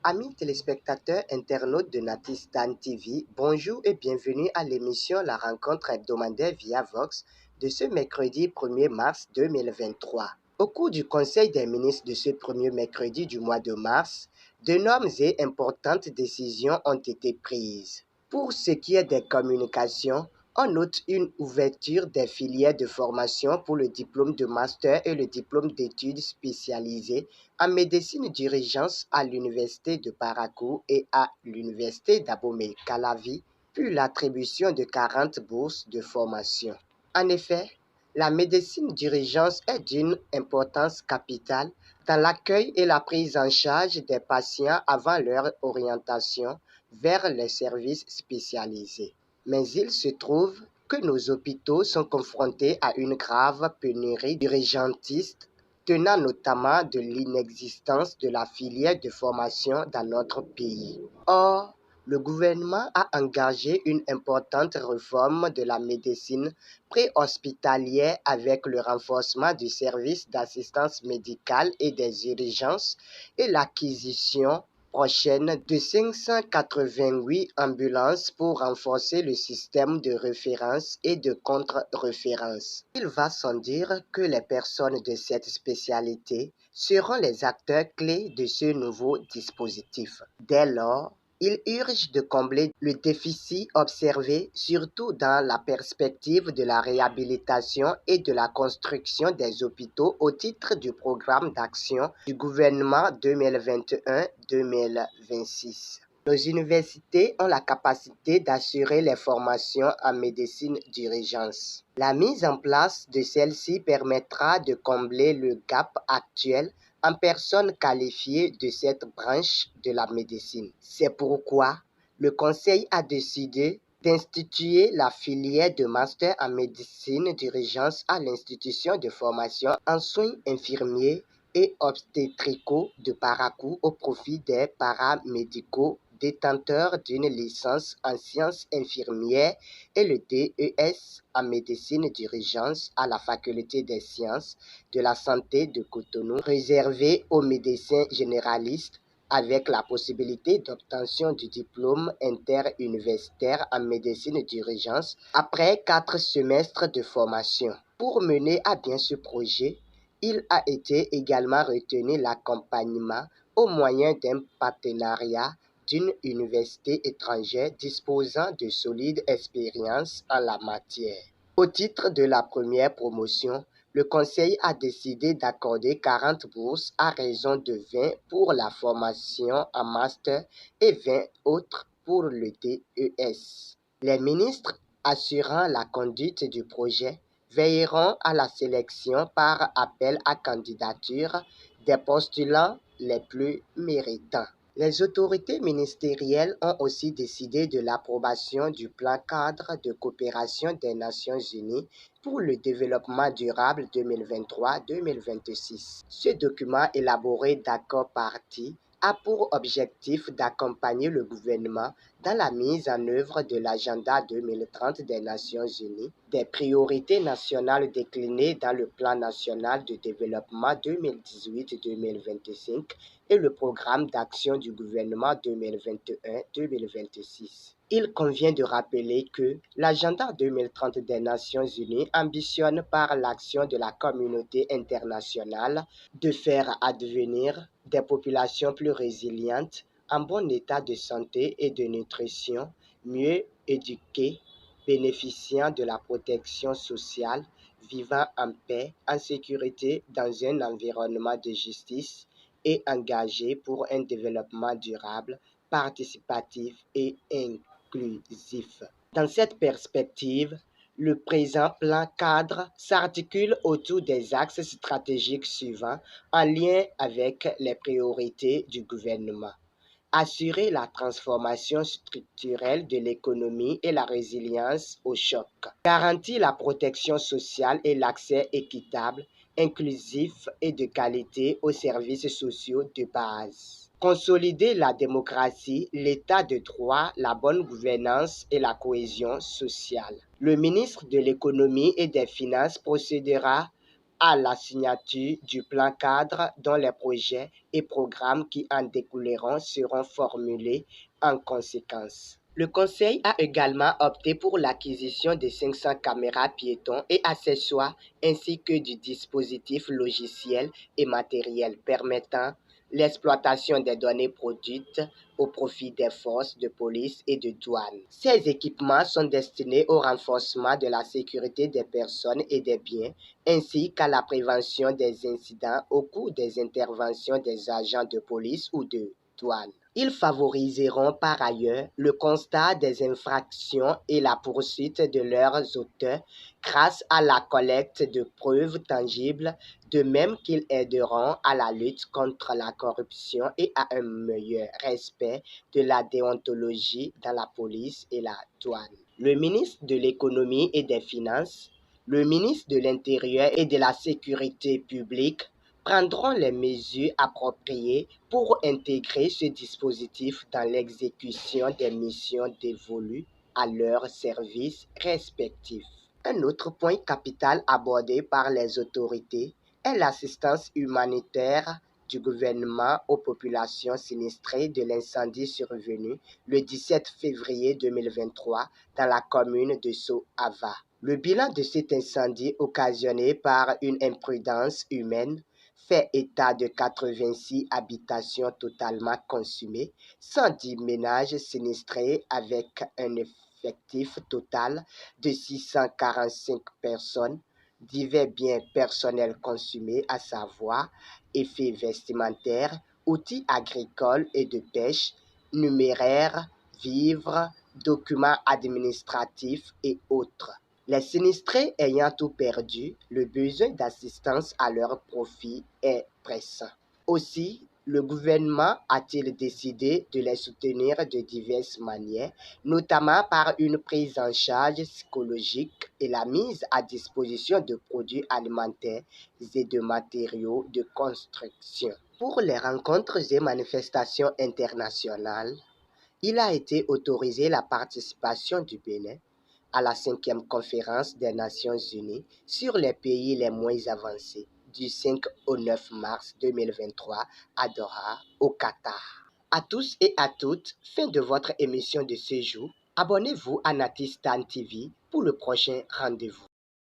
Amis téléspectateurs, internautes de Natistan TV, bonjour et bienvenue à l'émission La rencontre hebdomadaire via Vox de ce mercredi 1er mars 2023. Au cours du Conseil des ministres de ce premier mercredi du mois de mars, d'énormes et importantes décisions ont été prises. Pour ce qui est des communications, on note une ouverture des filières de formation pour le diplôme de master et le diplôme d'études spécialisées en médecine d'urgence à l'université de Parakou et à l'université d'Abomey-Calavi, puis l'attribution de 40 bourses de formation. En effet, la médecine d'urgence est d'une importance capitale dans l'accueil et la prise en charge des patients avant leur orientation vers les services spécialisés. Mais il se trouve que nos hôpitaux sont confrontés à une grave pénurie d'urgentistes tenant notamment de l'inexistence de la filière de formation dans notre pays. Or, le gouvernement a engagé une importante réforme de la médecine préhospitalière avec le renforcement du service d'assistance médicale et des urgences et l'acquisition prochaine de 588 ambulances pour renforcer le système de référence et de contre-référence. Il va sans dire que les personnes de cette spécialité seront les acteurs clés de ce nouveau dispositif. Dès lors, il urge de combler le déficit observé, surtout dans la perspective de la réhabilitation et de la construction des hôpitaux au titre du programme d'action du gouvernement 2021-2026. Nos universités ont la capacité d'assurer les formations en médecine d'urgence. La mise en place de celle-ci permettra de combler le gap actuel en personnes qualifiées de cette branche de la médecine. C'est pourquoi le Conseil a décidé d'instituer la filière de master en médecine d'urgence à l'institution de formation en soins infirmiers et obstétricaux de Parakou au profit des paramédicaux détenteurs d'une licence en sciences infirmières et le DES en médecine d'urgence à la faculté des sciences de la santé de Cotonou, réservé aux médecins généralistes avec la possibilité d'obtention du diplôme interuniversitaire en médecine d'urgence après 4 semestres de formation. Pour mener à bien ce projet, il a été également retenu l'accompagnement au moyen d'un partenariat d'une université étrangère disposant de solides expériences en la matière. Au titre de la première promotion, le Conseil a décidé d'accorder 40 bourses à raison de 20 pour la formation en master et 20 autres pour le DES. Les ministres assurant la conduite du projet veilleront à la sélection par appel à candidature des postulants les plus méritants. Les autorités ministérielles ont aussi décidé de l'approbation du plan cadre de coopération des Nations Unies pour le développement durable 2023-2026. Ce document élaboré d'accords parties a pour objectif d'accompagner le gouvernement dans la mise en œuvre de l'agenda 2030 des Nations Unies, des priorités nationales déclinées dans le plan national de développement 2018-2025 et le programme d'action du gouvernement 2021-2026. Il convient de rappeler que l'agenda 2030 des Nations Unies ambitionne par l'action de la communauté internationale de faire advenir des populations plus résilientes, en bon état de santé et de nutrition, mieux éduquées, bénéficiant de la protection sociale, vivant en paix, en sécurité dans un environnement de justice et engagées pour un développement durable, participatif et inclusif. Dans cette perspective, le présent plan cadre s'articule autour des axes stratégiques suivants en lien avec les priorités du gouvernement. Assurer la transformation structurelle de l'économie et la résilience au choc. Garantir la protection sociale et l'accès équitable, inclusif et de qualité aux services sociaux de base. Consolider la démocratie, l'état de droit, la bonne gouvernance et la cohésion sociale. Le ministre de l'économie et des finances procédera à la signature du plan cadre dont les projets et programmes qui en découleront seront formulés en conséquence. Le Conseil a également opté pour l'acquisition de 500 caméras piétons et accessoires ainsi que du dispositif logiciel et matériel permettant l'exploitation des données produites au profit des forces de police et de douane. Ces équipements sont destinés au renforcement de la sécurité des personnes et des biens, ainsi qu'à la prévention des incidents au cours des interventions des agents de police ou de douane. Ils favoriseront par ailleurs le constat des infractions et la poursuite de leurs auteurs grâce à la collecte de preuves tangibles, de même qu'ils aideront à la lutte contre la corruption et à un meilleur respect de la déontologie dans la police et la douane. Le ministre de l'Économie et des Finances, le ministre de l'Intérieur et de la Sécurité publique prendront les mesures appropriées pour intégrer ce dispositif dans l'exécution des missions dévolues à leurs services respectifs. Un autre point capital abordé par les autorités est l'assistance humanitaire du gouvernement aux populations sinistrées de l'incendie survenu le 17 février 2023 dans la commune de Sohava. Le bilan de cet incendie occasionné par une imprudence humaine fait état de 86 habitations totalement consumées, 110 ménages sinistrés avec un effectif total de 645 personnes, divers biens personnels consumés, à savoir effets vestimentaires, outils agricoles et de pêche, numéraires, vivres, documents administratifs et autres. Les sinistrés ayant tout perdu, le besoin d'assistance à leur profit est pressant. Aussi, le gouvernement a-t-il décidé de les soutenir de diverses manières, notamment par une prise en charge psychologique et la mise à disposition de produits alimentaires et de matériaux de construction. Pour les rencontres et manifestations internationales, il a été autorisé la participation du Bénin à la 5e conférence des Nations Unies sur les pays les moins avancés du 5 au 9 mars 2023 à Doha, au Qatar. À tous et à toutes, fin de votre émission de ce jour. Abonnez-vous à Natistan TV pour le prochain rendez-vous.